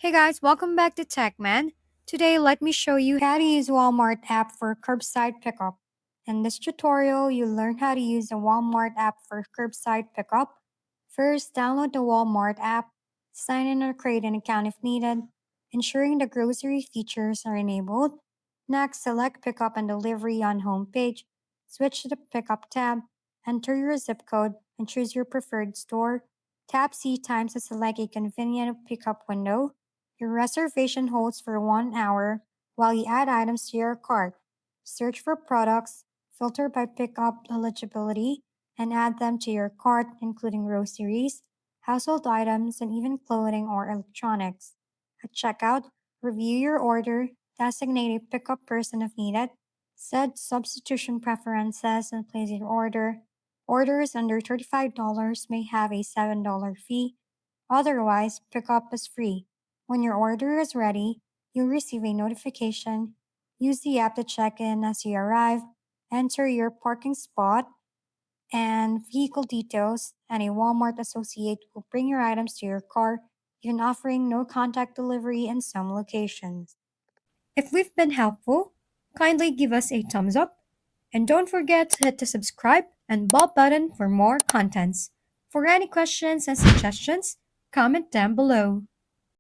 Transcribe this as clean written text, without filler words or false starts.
Hey guys, welcome back to TechMan. Today, let me show you how to use Walmart app for curbside pickup. In this tutorial, you'll learn how to use the Walmart app for curbside pickup. First, download the Walmart app, sign in or create an account if needed, ensuring the grocery features are enabled. Next, select Pickup and Delivery on home page. Switch to the Pickup tab, enter your zip code, and choose your preferred store. Tap C times to select a convenient pickup window. Your reservation holds for 1 hour while you add items to your cart. Search for products, filter by pickup eligibility, and add them to your cart, including groceries, household items, and even clothing or electronics. At checkout, review your order, designate a pickup person if needed, set substitution preferences, and place your order. Orders under $35 may have a $7 fee. Otherwise, pickup is free. When your order is ready, you'll receive a notification. Use the app to check in as you arrive, enter your parking spot and vehicle details, and a Walmart associate will bring your items to your car, even offering no contact delivery in some locations. If we've been helpful, kindly give us a thumbs up and don't forget to hit the subscribe and bell button for more contents. For any questions and suggestions, comment down below.